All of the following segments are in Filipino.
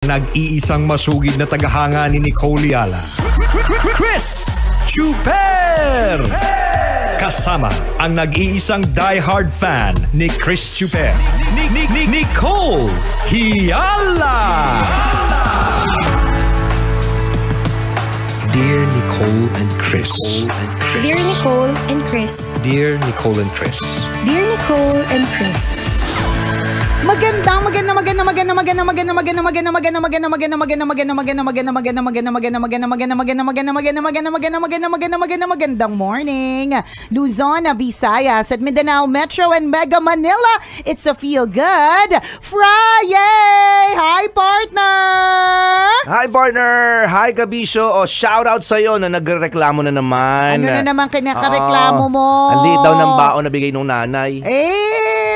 Nag-iisang masugid na tagahanga ni Nicole Yala, Chris Chuper! Kasama ang nag-iisang diehard fan ni Chris Chuper, Nicole Yala! Dear Nicole and Chris. Dear Nicole and Chris. Dear Nicole and Chris. Dear Nicole and Chris. Magandang morning, Luzon, Visayas at Mindanao Metro and Mega Manila. It's a Feel Good Friday. Hi partner. Hi partner. Hi Kabisyo. O shout out sa iyo na nagreklamo na naman. Ano na naman kinakareklamo mo? Ang liit daw ng baon na bigay nung nanay.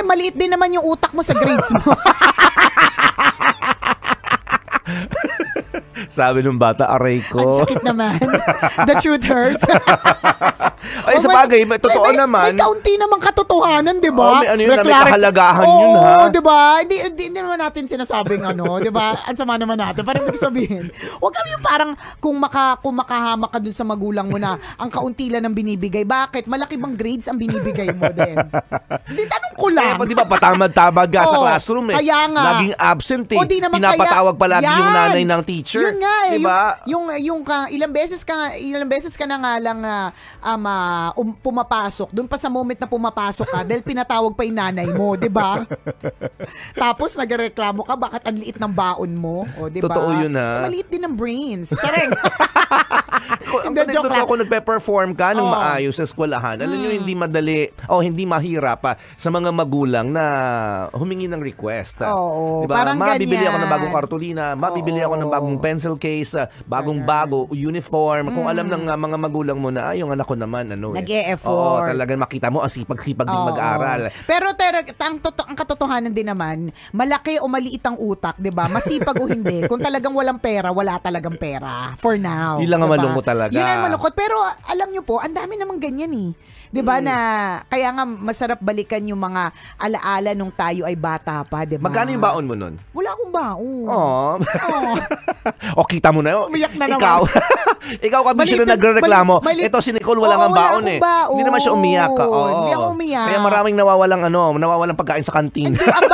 Maliit din naman yung utak mo sa grades mo. Sabi ng bata, aray ko. Ang sakit naman. The truth hurts. Ay, sa bagay, totoo naman. May kaunti namang katotohanan, di ba? May ano yun, may kahalagahan yun, ha? Oo, di ba? Hindi naman natin sinasabing di ba? Ang sama naman natin. Parang ibig sabihin, huwag kami yung parang kung makahamak ka dun sa magulang mo na ang kaunti lang ang binibigay. Bakit? Malaki bang grades ang binibigay mo din? Hindi, tanong ko lang. Di ba, patamad-tamad ka sa classroom eh. Kaya nga. Laging absent eh. O, di naman pinapatawag palagi yung nanay ng teacher. Yun nga eh. Diba? Yung ilang beses ka na nga lang pumapasok. Doon pa sa moment na pumapasok ka dahil pinatawag pa yung nanay mo, di ba? Tapos nagreklamo ka, bakit ang liit ng baon mo? O, di ba? Totoo yun, ha? Maliit din ng brains. Chareng. Ako nagpe-perform ka ng maayos sa eskwelahan. Alam nyo, hindi madali o hindi mahirap sa mga magulang na humingi ng request. Oo, diba? parang mabibili ganyan. ako ng bagong kartulina, mabibili ako ng bagong pencil case, bagong-bago, uniform. Kung alam ng mga magulang mo na, yung anak ko naman, nag-e-effort. Oo, talagang makita mo, sipag-sipag din mag-aral. Pero ang katotohanan din naman, malaki o maliit ang utak, di ba? Masipag o hindi. Kung talagang walang pera, wala talagang pera. For now. Yun lang ang diba? malungkot talaga. Yun ang malungkot. Pero alam nyo po, ang dami namang ganyan eh. 'Di ba na kaya nga masarap balikan yung mga alaala nung tayo ay bata pa, 'di ba? Magkano yung baon mo nun? Wala akong baon. O kita mo na. Umiyak na naman. Ikaw Kabisyo na nagrereklamo. Ito si Nicole wala kang baon eh. Baon. Hindi naman siya umiyak. Hindi ako umiyak. Kaya maraming nawawalang pagkain sa kantin. Hindi, ang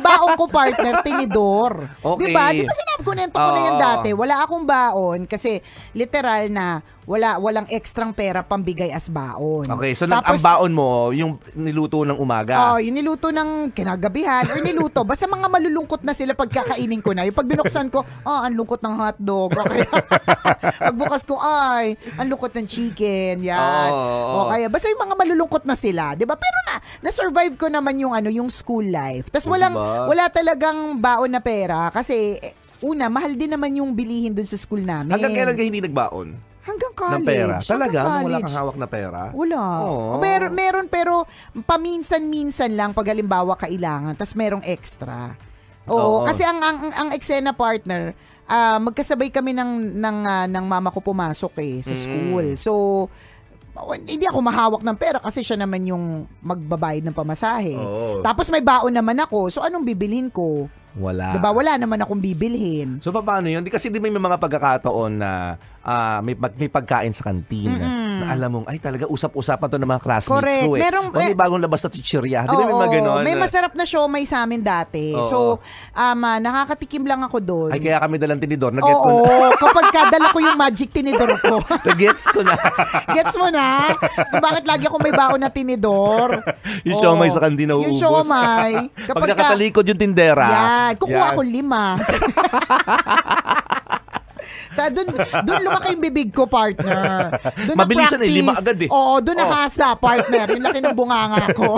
baon ko partner, tinidor. Okay. 'Di ba sinabi ko na yan dati? Wala akong baon kasi literal na walang ekstrang pera pambigay as baon. Okay, so ang baon mo, yung niluto ng umaga. Yung niluto ng kinagabihan or niluto. Basta mga malulungkot na sila pagkakainin ko na. Yung pag binuksan ko, ang lungkot ng hotdog. Okay. Pagbukas ko, ang lungkot ng chicken. Yan. Okay. Basta yung mga malulungkot na sila. Diba? Pero na-survive ko naman yung school life. Tapos wala talagang baon na pera. Kasi, mahal din naman yung bilihin dun sa school namin. Hanggang kailan ka hindi nagbaon? Hanggang college. Ng pera? Talaga? Wala Wala kang hawak na pera? Wala. Meron pero paminsan-minsan lang pag halimbawa kailangan. Tas merong extra. Kasi ang eksena partner, magkasabay kami ng mama ko pumasok sa school. So, hindi ako mahawak ng pera kasi siya naman yung magbabayad ng pamasahe. Tapos may baon naman ako. So, anong bibilhin ko? Wala. Diba? Wala naman akong bibilhin. So, paano yun? Kasi di may mga pagkakataon na may pagkain sa kantin na alam mong, ay talaga usap-usapan to ng mga classmates ko eh. May bagong labas sa chichirya. Di ba may mga ganon? May masarap na siomay sa amin dati. So, nakakatikim lang ako doon. Ay, kaya kami dalang tinidor. Kapag kadala ko yung magic tinidor ko. Gets ko na. Gets mo na? So, bakit lagi ako may baon na tinidor? Yung siomay sa kantin na uubos. Yung siomay. Pag nakatalikod yung tindera. Yan. Kukuha ako 5. Doon lumaki yung bibig ko, partner. Mabilisan lima agad eh. Oo, doon nahasa, partner. Yung laki ng bunganga ko.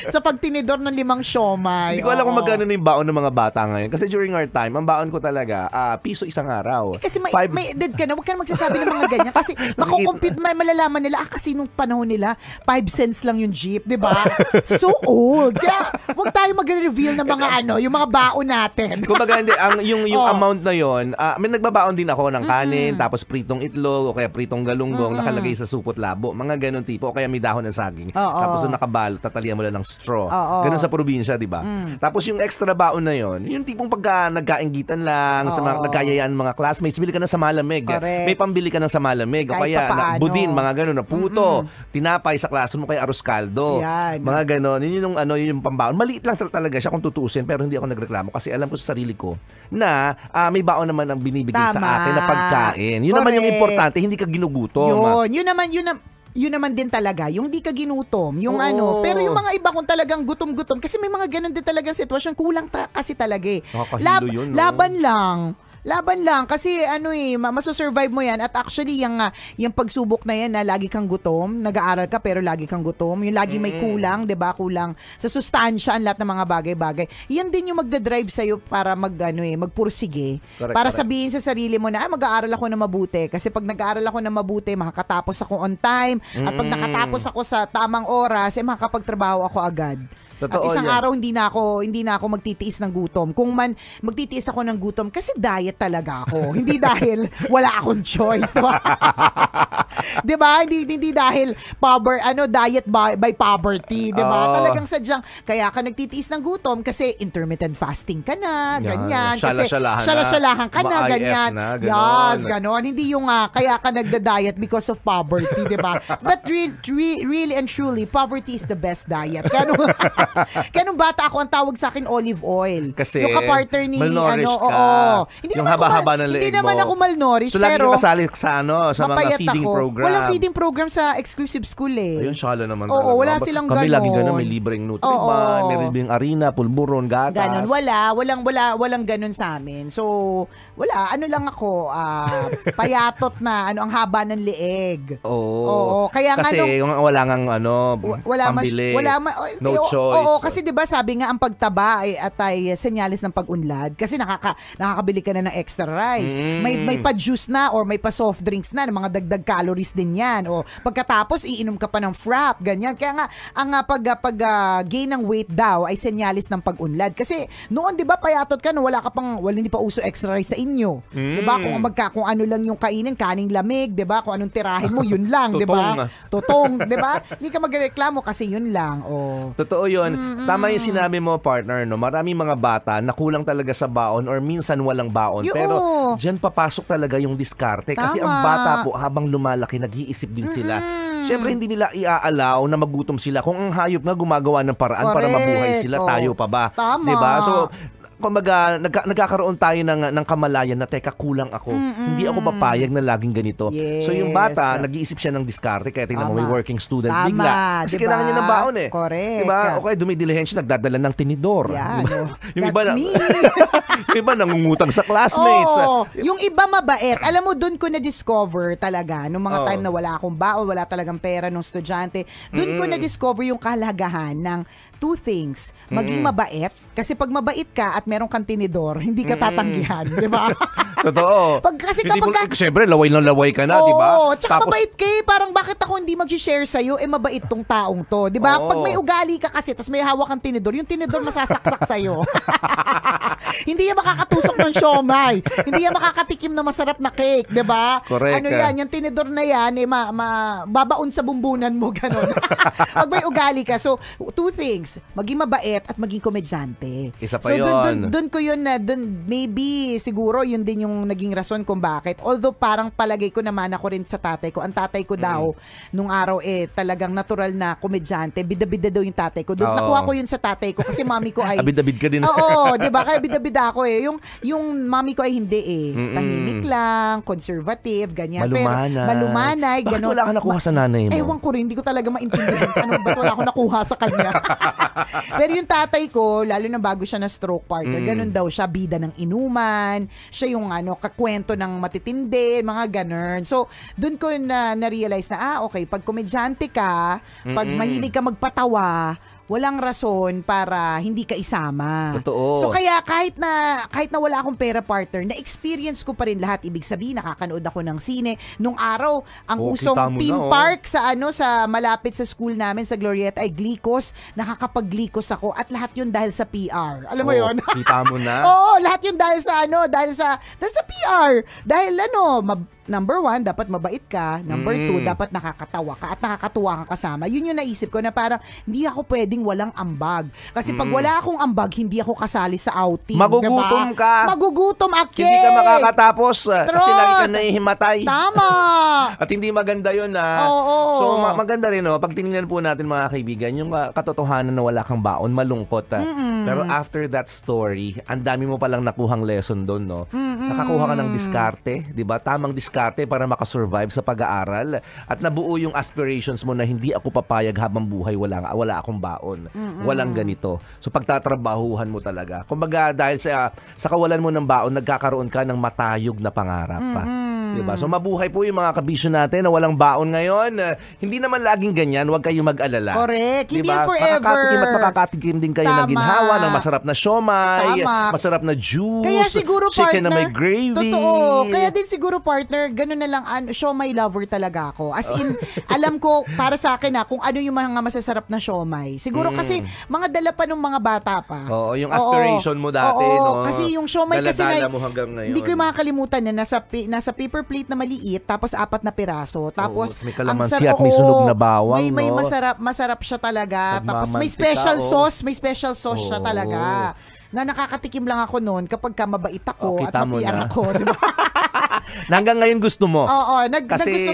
Sa pagtinidor ng 5 siomay. Hindi ko alam kung magkano na yung baon ng mga bata ngayon. Kasi during our time, ang baon ko talaga, piso isang araw. Kasi may edad ka na, huwag ka na magsasabi ng mga ganyan. Kasi makukompute, malalaman nila, kasi nung panahon nila, 5 cents lang yung jeep, di ba? So old. Kaya, huwag tayo mag-reveal ng mga yung mga baon natin. Kumbaga, hindi, yung amount na yon, may nagbabaon din ako ng kanin, tapos pritong itlog, o kaya pritong galunggong, nakalagay sa supot labo. Mga ganun tipo. O kaya may dahon ng saging. Tapos yung nakabalot, tatalian mo lang ng straw. Ganun sa probinsya, di ba? Tapos yung extra baon na yon, yung tipong pagka nagkainggitan lang, sa mga nagkayayaan mga classmates, bili ka na sa malamig. May pambili ka ng sa malamig. O kaya budin, mga ganun na puto, tinapay sa klase mo, kaya arroz caldo. Mga ganun. Yun yung pambaon. Maliit lang talaga siya kung tutusin, pero hindi ako nagreklamo kasi alam ko sa sarili ko na may baon naman ang binibigay sa akin na pagkain. Yun naman yung importante, hindi ka ginugutom. Yun naman din talaga, yung di ka ginutom, yung pero yung mga iba kung talagang gutom-gutom, kasi may mga ganun din talagang sitwasyon, kulang kasi talaga eh. Yun, no? Laban lang kasi maso-survive mo yan, at actually yung pagsubok na yan na lagi kang gutom, nag-aaral ka pero lagi kang gutom, yung lagi may kulang, 'di ba? Kulang sa sustansya ang lahat ng mga bagay-bagay. Yan din yung magda-drive sa iyo para magpursige. Para sabihin sa sarili mo na mag-aaral ako na mabuti, kasi pag nag-aaral ako na mabuti, makakatapos ako on time, at pag nakatapos ako sa tamang oras, makakapagtrabaho ako agad. Totoo, at isang araw hindi na ako magtitiis ng gutom. Kung man magtitiis ako ng gutom kasi diet talaga ako. Hindi dahil wala akong choice, 'di ba? 'Di ba? Hindi dahil diet by poverty, 'di ba? Talagang sadyang kaya ka nagtitiis ng gutom kasi intermittent fasting ka na, ganyan. Kasi syala-syalahan ka na, ganyan. Yes, ganon. Hindi yung kaya ka nagda-diet because of poverty, 'di ba? But really and truly, poverty is the best diet. Ganon. Kaya nung bata ako, ang tawag sa akin olive oil. Kasi yung kapartner ni malnourished ka. Hindi yung haba-haba ng leeg mo. Hindi naman ako malnourished, so, pero lagi ka kasali sa mga feeding program. Walang feeding program sa exclusive school eh. Ayun, syala naman talaga. Oo, wala silang Kami ganon. lagi ganun, may libreng Nutriban, may libreng harina, pulburon, gatas. Ganon, walang ganon sa amin. So, wala, lang ako, payatot na, ang haba ng leeg. Oo. Kaya kasi wala ngang pambili. No choice. Oo, kasi 'di ba sabi nga ang pagtaba ay senyales ng pag-unlad, kasi nakakabili ka na ng extra rice. May pa-juice na or may pa-soft drinks na, mga dagdag calories din 'yan. O pagkatapos iinom ka pa ng frap, ganyan. Kaya nga ang pag gain ng weight daw ay senyales ng pag-unlad. Kasi noon 'di ba payatot ka no, hindi pa uso extra rice sa inyo. 'Di ba? Kung ano lang yung kainin, kaning lamig, 'di ba? Kung anong tirahin mo, yun lang, 'di ba? Tutong, 'di ba? Hindi ka magreklamo kasi yun lang. Totoo 'yun. Tama yung sinabi mo, partner, no? Maraming mga bata na kulang talaga sa baon or minsan walang baon. Pero diyan papasok talaga yung diskarte. Kasi ang bata po, habang lumalaki, nag-iisip din sila. Siyempre, hindi nila i-allow na magutom sila. Kung ang hayop nga gumagawa ng paraan para mabuhay sila, tayo pa ba? Tama. Diba? So, kumbaga, nagkakaroon tayo ng kamalayan na teka, kulang ako. Hindi ako papayag na laging ganito. Yes. So yung bata, nag-iisip siya ng diskarte, kaya tingnan mo may working student bigla. Kasi diba? kailangan niya ng baon eh. Correct. Diba? O kaya dumidilihensya, nagdadala ng tinidor. Yan. Yung That's me. Yung iba nangungutang sa classmates. Yung iba mabait. Alam mo, dun ko na-discover talaga, nung mga time na wala akong baon, wala talagang pera nung estudyante, dun ko na-discover yung kahalagahan ng two things. Maging mabait, kasi pag mabait ka at meron kang tinidor, hindi ka tatanggihan, di ba? Totoo. Siyempre, laway na laway ka na, di ba? Oo, tsaka mabait ka eh. Parang bakit ako hindi mag-share sa'yo, mabait tong taong to, di ba? Pag may ugali ka kasi, tas may hawak kang tinidor, yung tinidor masasaksak sa'yo. Hindi yan makakatusok ng siomay. Hindi yan makakatikim na masarap na cake, di ba? Correct. Yung tinidor na yan, babaon sa bumbunan mo, gano'n. Pag may ugali ka. So, two things. Maging mabait at maging komedyante. Isa pa yun. Doon ko yun maybe, siguro, yun din yung naging rason kung bakit. Although, parang palagay ko naman ako rin sa tatay ko. Ang tatay ko daw, nung araw talagang natural na komedyante. Bida-bida daw yung tatay ko. Nakuha ko yun sa tatay ko kasi mami ko ay... Bida-bid ka din. Oo, di ba? Kaya bida-bida ako eh. Yung mami ko ay hindi eh. Tahimik lang, conservative, ganyan. Malumanay. Bakit ganun. wala ka nakuha sa nanay mo? Ewan ko rin, hindi ko talaga maintindihan. Ba't wala ako nakuha sa kanya? Pero yung tatay ko, lalo na bago siya na stroke partner, ganun daw siya, bida ng inuman, siya yung kakwento ng matitindi, mga ganun. So, dun ko na-realize na, okay, pag komedyante ka, pag mahilig ka magpatawa, walang rason para hindi ka isama. Totoo. So kaya kahit na wala akong pera, partner, na-experience ko pa rin lahat. Ibig sabihin, nakakanood ako ng sine. Nung araw, ang usong theme park sa malapit sa school namin sa Glorieta ay Glicos. Nakakapag-Glicos ako at lahat yun dahil sa PR. Alam mo yun? Kita mo na. Oo, lahat yun dahil sa PR. Dahil number 1, dapat mabait ka. Number 2, dapat nakakatawa ka at nakakatuwa ka kasama. Yun yung naisip ko na parang hindi ako pwedeng walang ambag. Kasi pag wala akong ambag, hindi ako kasali sa outing. Magugutom ka. Magugutom, Ake. Hindi ka makakatapos kasi lagi ka nahihimatay. Tama. At hindi maganda yun Oo. So maganda rin pag tinignan po natin mga kaibigan, yung katotohanan na wala kang baon, malungkot. Pero after that story, ang dami mo palang nakuhang lesson doon, no? Nakakuha ka ng diskarte, 'di ba? Tamang diskarte para makasurvive sa pag-aaral at nabuo yung aspirations mo na hindi ako papayag habang buhay wala akong baon. Walang ganito. So pagtatrabahuhan mo talaga. Kumbaga dahil sa kawalan mo ng baon, nagkakaroon ka ng matayog na pangarap. Diba? So mabuhay po yung mga kabisyo natin na walang baon ngayon. Hindi naman laging ganyan, huwag kayong mag-alala. Correct. Hindi diba? yan forever. Makakatikim at makakatikim din kayo ng ginhawa, ng masarap na siomay, masarap na juice, kaya siguro, chicken partner, na may gravy. Totoo. Kaya din siguro, partner, ganun na lang, siomay lover talaga ako. As in, alam ko, para sa akin kung ano yung mga masasarap na siomay. Siguro kasi, mga dala pa ng mga bata pa. Oo, yung aspiration mo dati, no? Kasi yung siomay kasi mo hanggang ngayon. Hindi ko yung makakalimutan na nasa paper plate na maliit, tapos 4 na piraso. Tapos, may kalamansi at may sunog na bawang, may no? masarap siya talaga. Tapos may special sauce siya talaga. Na nakakatikim lang ako noon kapag mabait ako at ma-PR ako, di ba? Hanggang ngayon gusto mo. Oo,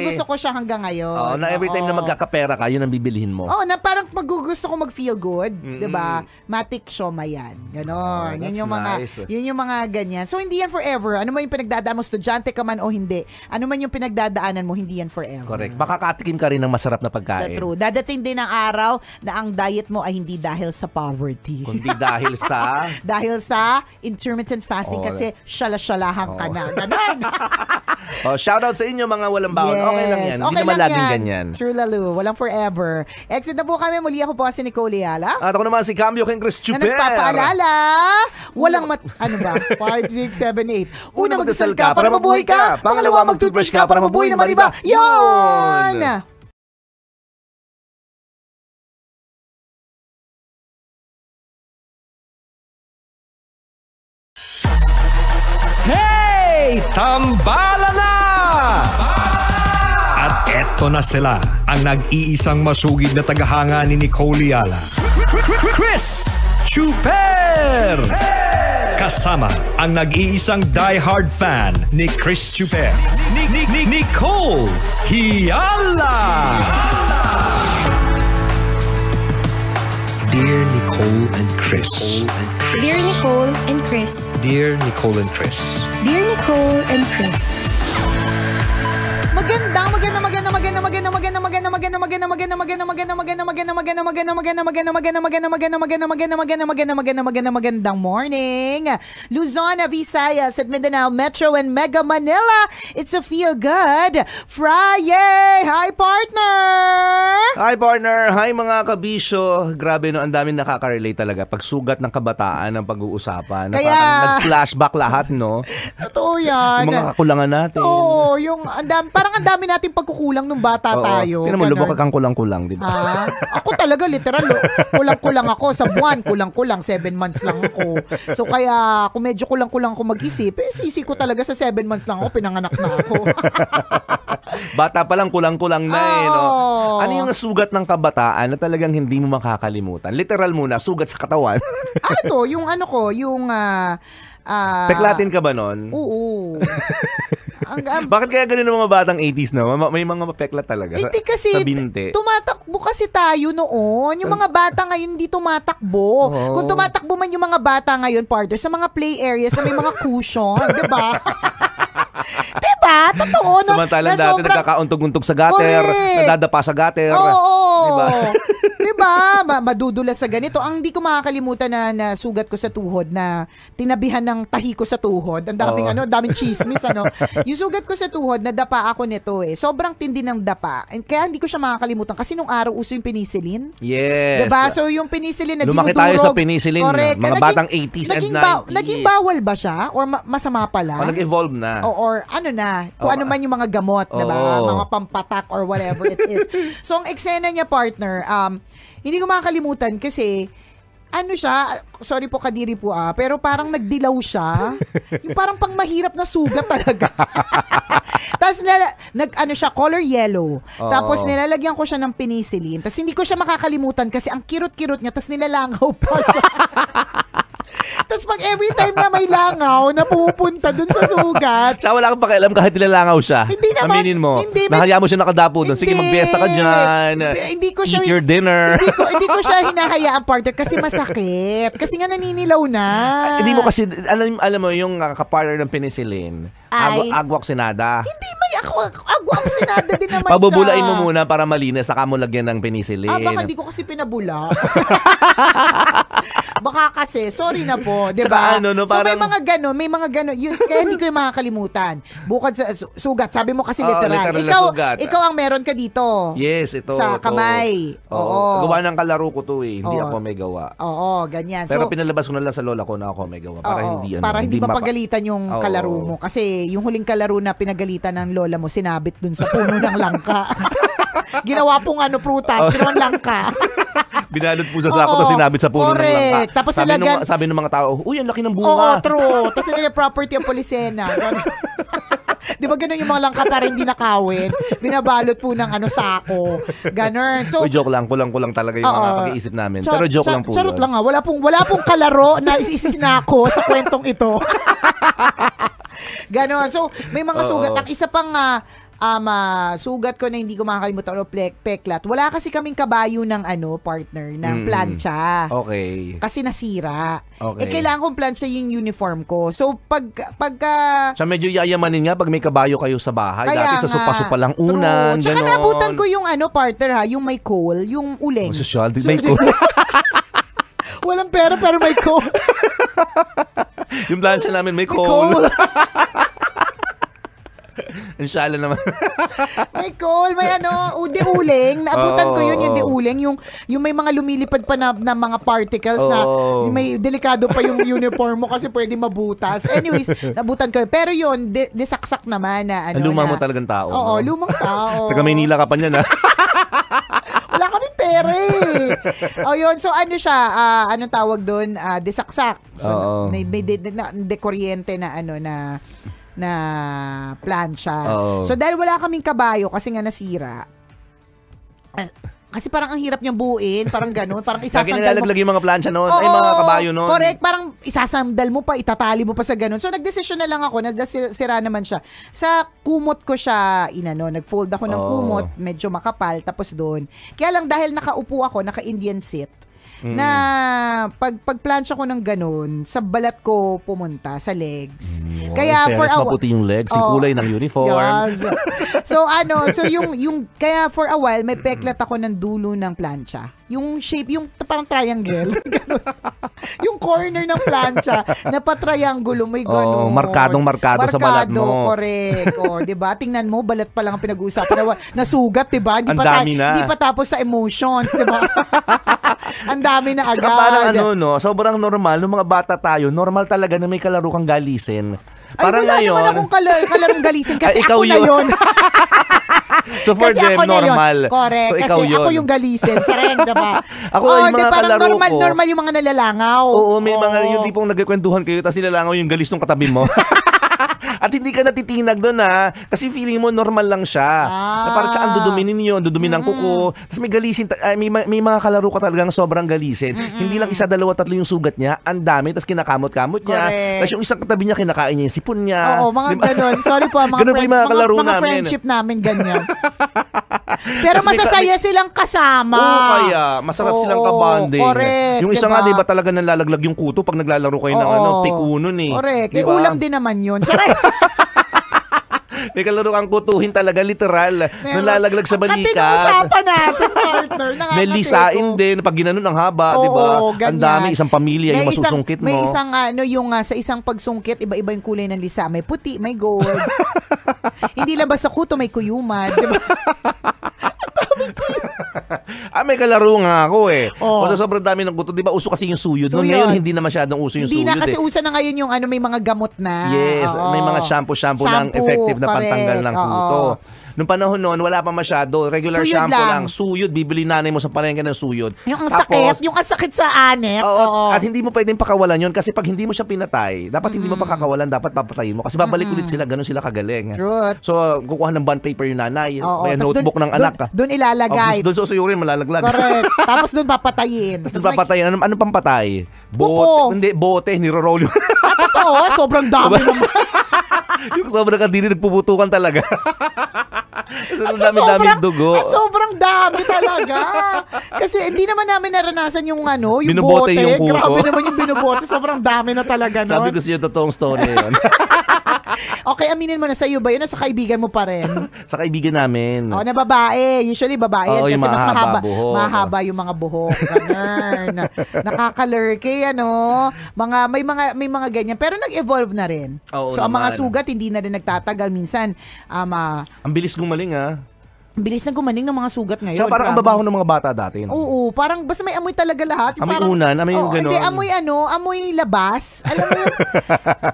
gusto ko siya hanggang ngayon. Oo, na every time na magkakapera ka, yun ang bibilhin mo. Oo, na parang gusto ko mag-feel good, 'di ba? Matik siomay yan. Ganon. Yun yung mga ganyan. So hindi yan forever. Ano man yung pinagdadaan mo, estudyante ka man o hindi. Ano man yung pinagdadaanan mo, hindi yan forever. Correct. Makakatikim ka rin ng masarap na pagkain. Sa true. Dadating din ang araw na ang diet mo ay hindi dahil sa poverty. Kundi dahil sa intermittent fasting kasi syala-syalahan ka na. Ganon. Shoutout sa inyo mga walang baon. Yes. Okay lang yan. Hindi naman laging ganyan. True lalo. Walang forever. Exit na po kami. Muli ako po si Nicole Leala. At ako naman si Cambio King Chris Chuper. Na nagpapaalala. Walang 5, 6, 7, 8. Una, magdasal ka para mabuhay ka. Pangalawa, mag-toothbrush ka para mabuhay naman iba. Yun! Hey! Tambala na! At eto na sila, ang nag-iisang masugid na tagahanga ni Nicole Leala. Chris Chuper! Kasama ang nag-iisang diehard fan ni Chris Chuper, Nicole Leala! Dear Nicole and Chris. Dear Nicole and Chris. Dear Nicole and Chris. Dear Nicole and Chris. Magandang morning, Luzon, Visayas, at Mindanao Metro and Mega Manila. It's a feel good Friday. Hi, partner. Hi, partner. Hi, mga kabisyo. Grabe, no, ang daming nakaka-relate talaga pag sugat ng kabataan ang pag-uusapan. Kaya nag-flashback lahat, no? Totoo yan. Yung mga kakulangan natin. Oo, yung parang ang dami nating pagkukulang nung bata tayo. Tingnan mo, lubok kang kulang-kulang, di ba? Ako talaga, literal, kulang-kulang ako sa buwan. Kulang-kulang, 7 months lang ako. So kaya, kung medyo kulang-kulang ako mag-isip, sisi ko talaga sa 7 months lang ako, pinanganak na ako. Bata pa lang, kulang-kulang na no? Ano yung sugat ng kabataan na talagang hindi mo makakalimutan? Literal muna, sugat sa katawan. Peklatin ka ba nun? Oo. Bakit kaya ganun ng mga batang 80s na? May mga mapeklat talaga kasi sa binte. Tumatakbo kasi tayo noon. Yung mga bata ngayon hindi tumatakbo. Kung tumatakbo man yung mga bata ngayon, partner, sa mga play areas na may mga cushion, di ba? Diba? Totoo. Samantalang dati nagkakauntog-untog sa gutter, nadadapa sa gutter. Oo. Diba? Diba? Madudulas sa ganito. Ang hindi ko makakalimutan na sugat ko sa tuhod na tinabihan ng tahi ko sa tuhod. Ang daming chismis, ano. Yung sugat ko sa tuhod, nadapa ako nito eh. Sobrang tindi ng dapa. Kaya hindi ko siya makakalimutan kasi nung araw uso yung penicillin. Yes. Diba? So yung penicillin na lumaki dinudurog. tayo sa penicillin. Correct. Mga batang 80s and 90s. Naging bawal ba siya? Or masama pala? Nag-evolve na. Or ano na, kung ano man yung mga gamot, diba? Mga pampatak or whatever it is. So ang eksena niya, partner, hindi ko makakalimutan kasi ano siya, sorry po Kadiri po pero parang nagdilaw siya. Yung parang pang mahirap na sugat talaga. Tapos ano siya, color yellow. Tapos nilalagyan ko siya ng penicillin. Tapos hindi ko siya makakalimutan kasi ang kirot-kirot niya, tapos nilalangaw pa siya. Tapos pag every time na may langaw na pupunta dun sa sugat. Tsaka wala kang pakialam kahit nilalangaw siya. Hindi naman. Aminin mo. Hindi, Nahaya mo siya nakadapo doon. Sige, mag-fiesta ka dyan. Hindi ko siya, eat your dinner. Hindi ko siya hinahayaan, partner, kasi masakit. Kasi nga naninilaw na. Hindi mo kasi, alam mo, yung kapartner ng penicillin, agwaksinada. Hindi, may agwaksinada din naman Pabubulain siya. mo muna para malinis, saka mo lagyan ng penicillin. Baka hindi ko kasi pinabula. Baka kasi, sorry na po, di Tsaka ba? parang, so may mga gano'n, kaya hindi ko yung makakalimutan. Bukod sa sugat, sabi mo kasi literal. Ikaw ang meron ka dito. Yes, ito. Sa kamay. Oo. Gawa ng kalaro ko to eh. Hindi ako may gawa. Oo, ganyan. Pero pinalabas ko na lang sa lola ko na ako may gawa. Para hindi mapagalitan yung kalaro mo. Kasi yung huling kalaro na pinagalitan ng lola mo, sinabit dun sa puno ng langka. Ginawa pong prutas, ginawang langka. Binalot po sa sako, tapos sinabit sa puno ng langka. Tapos sabi ng mga tao, uy, ang laki ng bunga. Oo, true. Tapos nila property of Policena. Di ba ganun yung mga langka para hindi nakawin? Binabalot po ng sako. Ganun. So, joke lang. Kulang talaga yung mga pag-iisip namin. Pero joke lang po charot lang Wala pong kalaro na isisinako sa kwentong ito. Ganon. So, may mga sugat. Ang isa pang sugat ko na hindi ko makakalimutan peklat. Wala kasi kaming kabayo ng partner, ng plancha. Okay. Kasi nasira. Okay. Kailangan kong plancha yung uniform ko. So, pagka... Siya medyo yayamanin nga pag may kabayo kayo sa bahay. Dati sa supa-supa lang unan. Tsaka nabutan ko yung partner yung may coal, yung uling. Social, may coal. Walang pera pero may coal. Yung plancha namin may coal. Inshallah naman. May coal, may uling. Naabutan ko yun, yung uling. Yung may mga lumilipad pa na mga particles na may delikado pa yung uniform mo kasi pwede mabutas. Anyways, naabutan ko. Pero yun, disaksak naman na luma mo talagang tao. Oo, lumang tao. Taga Maynila ka pa niyan Wala kaming pera yun. So siya, anong tawag doon? Disaksak. So, may dekuryente na plancha. So dahil wala kaming kabayo kasi nga nasira. Kasi parang ang hirap niyang buuin, parang gano'n, parang isasandal mo. Nilalaglag yung mga plancha noon, ay mga kabayo noon. Correct, parang isasandal mo pa, itatali mo pa sa gano'n. So nagdesisyon na lang ako, nagsira naman siya. Sa kumot ko siya, nag-fold ako ng kumot, medyo makapal, tapos doon. Kaya lang dahil nakaupo ako, naka-Indian seat, na pagplansya ko ng ganun, sa balat ko pumunta, sa legs. Kaya for maputi yung legs, yung kulay ng uniform. Yes. So kaya for a while, may peklat ako ng dulo ng plancha. Yung shape, yung parang triangle. Yung corner ng plancha, na pa-triangulo, may gano'n. Markadong-markado sa balat mo. Correct. Diba? Tingnan mo, balat pa lang ang pinag-uusapan. Nasugat, diba? Ang dami na. Hindi pa tapos sa emotions, diba? Ang dami na agad. Saka parang sobrang normal. Nung mga bata tayo, normal talaga na may kalaro kang galisin. Parang wala naman akong kalarong galisin kasi ako na yun. So for them, normal. Correct. So kasi ikaw yun. ako yung galisin. Sareng, diba? Ako yung mga parang kalaro ko. Normal yung mga nalalangaw. Oo, may mga yung tipong nagkikwentuhan kayo tapos nilalangaw yung galis ng katabi mo. At hindi ka natitinag doon kasi feeling mo normal lang siya. Na parang ang dudumi ninyo, dudumi ng kuko. Tapos may galisin, may mga kalaro ka talagang sobrang galisin. Hindi lang isa, dalawa, tatlo yung sugat niya. Ang dami, tapos kinakamot-kamot niya. Tapos yung isang katabi niya, kinakain niya yung sipon niya. Oo, mga ganun. Sorry po, mga friendship namin ganyan. Pero masasaya silang kasama. Oo, kaya masarap silang kabanding. Correct. Yung isa nga, diba talaga nalalaglag yung kuto pag naglalaro kayo ng pikunon eh. Correct. Diba? Ulam din naman yun. May kalaro kang kutuhin talaga, literal. Nalalaglag sa balikat. Katinausapan natin, partner. May lisain din. Pag ginanon ang haba, di ba? Ang dami, isang pamilya yung masusungkit mo. May isang, sa isang pagsungkit, iba-iba yung kulay ng lisa. May puti, may gold. Hindi lang basta kuto, may kuyuman. Di ba? May kalaro nga ako eh. Basta sobrang dami ng kuto. Di ba uso kasi yung suyod? Noon ngayon, hindi na masyadong uso yung hindi suyod. Hindi na kasi uso na ngayon yung may mga gamot na. Yes, may mga shampoo ng effective na pantanggal ng kuto. Nung panahon noon, wala pa masyado. Regular suyod shampoo lang. lang. Suyod, bibili nanay mo sa palengke ng suyod. Yung ang sakit sa anet. Oo. At hindi mo pwedeng pakawalan yun kasi pag hindi mo siya pinatay, dapat hindi mo pakakawalan, dapat papatayin mo. Kasi babalik ulit sila, ganun sila kagaling. Truth. So, kukuha ng bond paper yung nanay, may notebook ng anak. Doon ilalagay. Doon susuyurin, malalaglag. Correct. Tapos doon papatayin. Tapos doon papatayin. Ano pang patay? Buko. Hindi, bote, niro-roll yun. Oo, sobrang dami naman. Yung sobrang kadiri, nagpuputukan talaga. At sobrang dami talaga. Kasi hindi naman namin naranasan yung yung binubote bote. Yung kuko. Grabe naman yung binubote. Sobrang dami na talaga. Sabi ko siya, totoong story yun. Okay, aminin mo na sa'yo ba yun? Sa kaibigan mo pa rin? Sa kaibigan namin. Na babae. Usually babae yan. Kasi mas mahaba yung mga buhok. Ganun. Nakakalurky, may mga ganyan. Pero nag-evolve na rin. So, ang mga sugat, hindi na rin nagtatagal. Minsan, ang bilis gumaling bilis na gumaling ng mga sugat ngayon. So parang ang babaho ng mga bata dati. No? Oo, parang basta may amoy talaga lahat. Amoy unan, amoy yung gano'n. Hindi, amoy labas. Alam mo yun,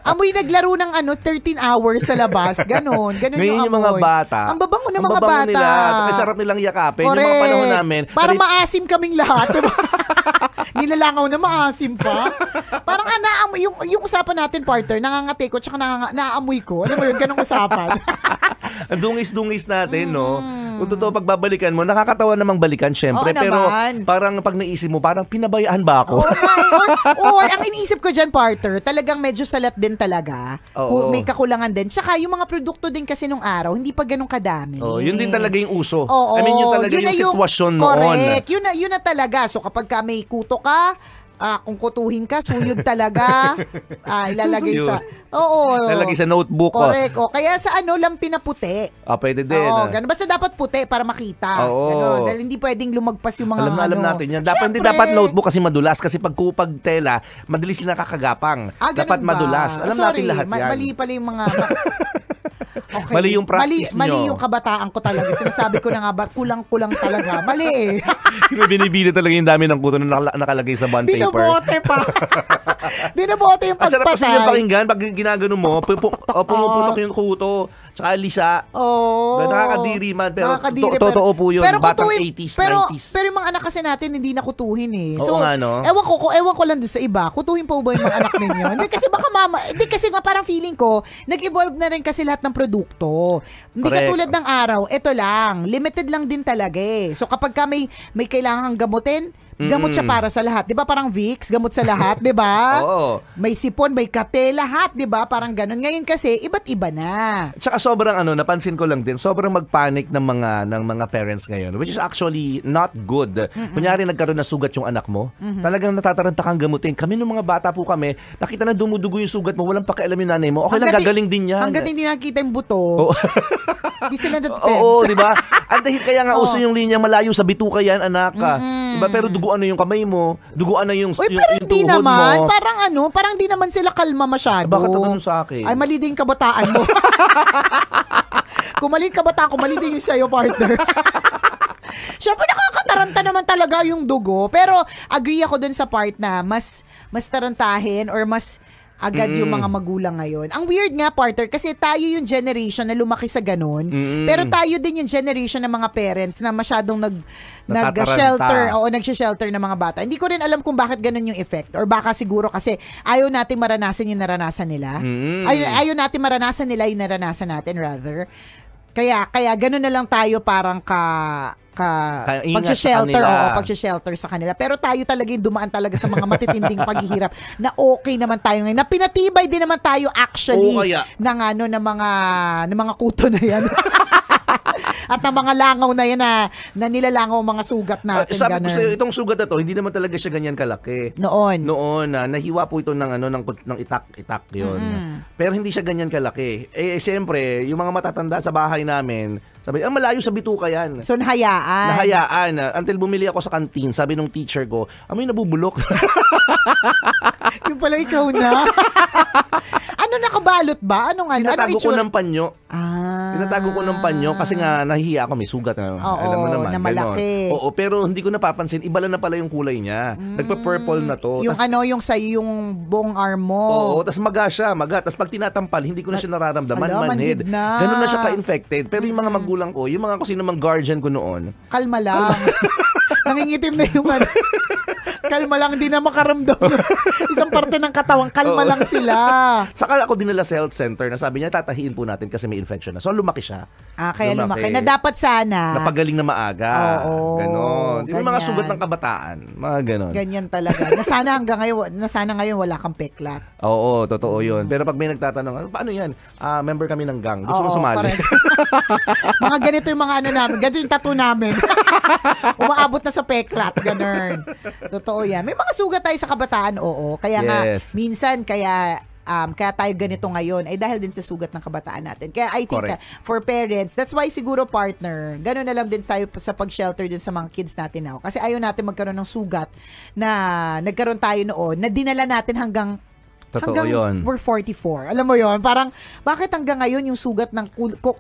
amoy naglaro ng 13 hours sa labas. Ganon yung mga bata. Ang babango ng mga bata. Nila. Kaya sarap nilang yakapin. Correct. Yung mga panahon namin. Parang maasim kaming lahat. Diba? Nilalangaw na maasim pa. Parang naamoy, yung usapan natin, partner, nangangati ko, tsaka naaamoy ko. Alam mo yun, ganong usapan. Ang dungis-dungis natin, no? Kung totoo, pagbabalikan mo, nakakatawa namang balikan, syempre. Pero parang pag naisip mo, parang pinabayaan ba ako? Ang iniisip ko dyan, partner, talagang medyo salat din talaga. May kakulangan din. Tsaka yung mga produkto din kasi nung araw, hindi pa ganun kadami. Yun din talaga yung uso. I mean, yun talaga yung sitwasyon noon. Correct. Yun na talaga. So kapag may kuto ka, kung kutuhin ka, suyod talaga. Ilalagay sa... Ilalagay sa notebook. Correct. Kaya sa lampi na puti. Pwede din. Ganun. Basta dapat puti para makita. Ganun. Dahil hindi pwedeng lumagpas yung mga alam natin yan. Dapat notebook kasi madulas. Kasi pag tela, madalis sila kakagapang. Dapat madulas. Alam natin lahat yan. Mali pala yung mga... Okay. Mali yung practice nyo. Mali yung kabataan ko talaga. Sinasabi ko na nga, kulang-kulang talaga. Mali Binibili talaga yung dami ng kuto na nakalagay sa bond paper. Binobote pa. Binobote yung pagpatay. Sarap kasi yung pakinggan. Pag ginagano mo, pumuputok yung kuto. Tsaka lisa. Nakakadiri man. Pero totoo po yun. Batang 80s, 90s. Pero yung mga anak kasi natin, hindi nakutuhin eh. So, ewan ko lang doon sa iba. Kutuhin pa ba yung mga anak ninyo? Hindi kasi kasi parang feeling ko, nag-evolve na rin kasi lahat ng produkto. Hindi katulad ng araw, ito lang. Limited lang din talaga eh. So kapag ka may kailangan gamutin, gamot siya para sa lahat. 'Di ba parang Vicks, gamot sa lahat, 'di ba? Oo. May sipon, may kate, lahat, 'di ba? Parang ganun. Ngayon kasi iba't iba na. Tsaka sobrang napansin ko lang din, sobrang magpanic ng mga parents ngayon, which is actually not good. Kunyari nagkaroon na sugat yung anak mo, talagang natataranta kang gamutin. Kami nung mga bata po kami, nakita na dumudugo yung sugat mo, walang pakialam yung nanay mo. Okay lang, gagaling din yan. Hanggat hindi nakita yung buto. Di sila na-defense. Oo, 'di ba? Dahil kaya nga uso yung linya malayo sa bituka yan, anak. Diba? Pero duguan na yung kamay mo, duguan na yung tuhod naman, mo. Parang di naman sila kalma masyado. Bakit ganun sa akin? Ay, mali din kabataan mo. Kung mali kabataan ko, mali din yung sa'yo, partner. Siyempre, nakakataranta naman talaga yung dugo. Pero, agree ako dun sa part na mas tarantahin or mas agad yung mga magulang ngayon. Ang weird nga, partner, kasi tayo yung generation na lumaki sa ganun. Pero tayo din yung generation ng mga parents na masyadong nag-shelter ng mga bata. Hindi ko rin alam kung bakit ganun yung effect. Or baka siguro kasi ayaw natin maranasan yung naranasan nila. Ayaw natin maranasan nila yung naranasan natin, rather. Kaya ganun na lang tayo parang pag-shelter sa kanila. Pero tayo talaga yung dumaan talaga sa mga matitinding paghihirap na okay naman tayo ngayon. Na pinatibay din naman tayo actually ng mga kuto na yan. At ang mga langaw na yan na nilalangaw mga sugat natin. Sabi ko ganun. sa'yo, itong sugat na to, hindi naman talaga siya ganyan kalaki. Noon. Nahiwa po ito ng itak yun. Pero hindi siya ganyan kalaki. Siyempre, yung mga matatanda sa bahay namin, sabi, malayo sa bituka yan. So, nahayaan. Until bumili ako sa kantin, sabi nung teacher ko, amoy nabubulok. Yung pala ikaw na. Ano, nakabalot ba? Tinatago ko ng panyo. Tinatago ko ng panyo kasi nga nahihiya ako, may sugat na. Alam mo naman. Na malaki. Oo, pero hindi ko napapansin, iba lang na pala yung kulay niya. Nagpa-purple na to. Yung yung sa'yo, yung buong arm mo. Oo, tas maga siya. Tapos pag tinatampal, hindi ko na siya nararamdaman. Manhid. Na. Ganun na siya ka-infected. Pero yung mga magulang ko, yung mga kasi namang guardian ko noon. Kalma lang. Nangingitim na yung kalma lang, hindi na makaramdam isang parte ng katawan. Kalma lang sila. Saka ako dinala sa health center na sabi niya, tatahiin po natin kasi may infection na. So lumaki siya. Kaya lumaki. Na dapat sana. Napagaling na maaga. Oo. Ganon. Yung mga Ganyan. sugat ng kabataan. Mga ganon. Ganyan talaga. Na sana ngayon wala kang peklat. Oo, totoo yun. Pero pag may nagtatanong, paano yan? Member kami ng gang. Gusto mo sumali? Mga ganito yung mga namin. Ganito yung tattoo namin. Umaabot na sa peklat. Ganon. Totoo yan. May mga sugat tayo sa kabataan, oo. Kaya nga, minsan, kaya tayo ganito ngayon ay dahil din sa sugat ng kabataan natin. Kaya I think for parents, that's why siguro partner, gano'n na lang din tayo sa pag-shelter din sa mga kids natin now. Kasi ayaw natin magkaroon ng sugat na nagkaroon tayo noon, na dinala natin hanggang yun. We're 44. Alam mo yon, parang bakit hanggang ngayon yung sugat ng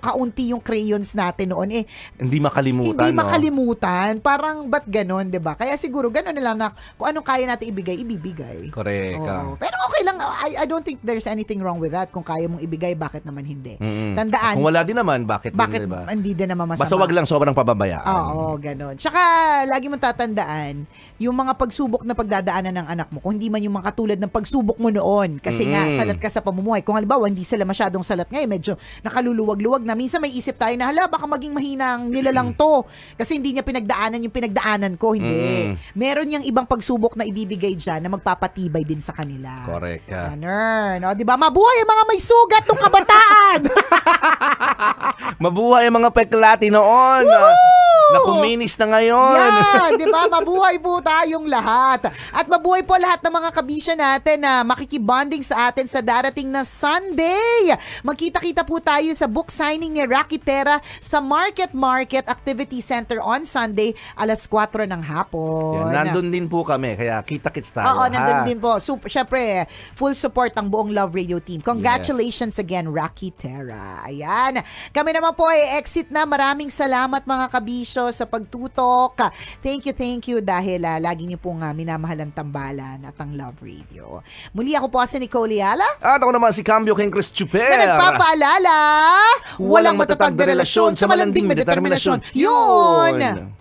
kaunti yung crayons natin noon hindi makalimutan. Hindi makalimutan. Parang ba't ganon, 'di ba? Kaya siguro ganon na lang na kung anong kaya natin ibibigay. Correct. Pero okay lang. I don't think there's anything wrong with that. Kung kaya mong ibigay, bakit naman hindi? Tandaan. Kung wala din naman, bakit diba? Hindi din naman masama. Basta wag lang sobrang pababayaan. Oo, ganon. Tsaka lagi mong tatandaan yung mga pagsubok na pagdadaanan ng anak mo. Kung hindi man yung mga katulad ng pagsubok mo noon. Kasi nga, salat ka sa pamumuhay. Kung halimbawa, hindi sila masyadong salat ngayon, medyo nakaluluwag-luwag na. Minsan may isip tayo na, baka maging mahina ang nilalang to. Kasi hindi niya pinagdaanan yung pinagdaanan ko. Hindi. Meron niyang ibang pagsubok na ibibigay dyan na magpapatibay din sa kanila. Correct. Ganun. O, diba? Mabuhay ang mga may sugat ng kabataan! Mabuhay ang mga peklati noon. Na kuminis na ngayon. Yan, di ba? Mabuhay po tayong lahat. At mabuhay po lahat ng mga kabisya natin na makikibonding sa atin sa darating na Sunday. Magkita-kita po tayo sa book signing ni Rocky Terra sa Market Activity Center on Sunday, alas 4 ng hapon. Yan, nandun din po kami, kaya kita-kits tayo. Oo, nandun din po. Siyempre, full support ang buong Love Radio team. Congratulations again, Rocky Terra. Ayan. Kami naman po ay exit na. Maraming salamat mga kabisya sa pagtutok. Thank you dahil lagi niyo pong minamahal ang tambalan at ang Love Radio. Muli ako po si Nicole Yala. At ako naman si Cambio King Chris Chuper. Na nagpapaalala, walang matatag na relasyon sa malanding determinasyon. Yun!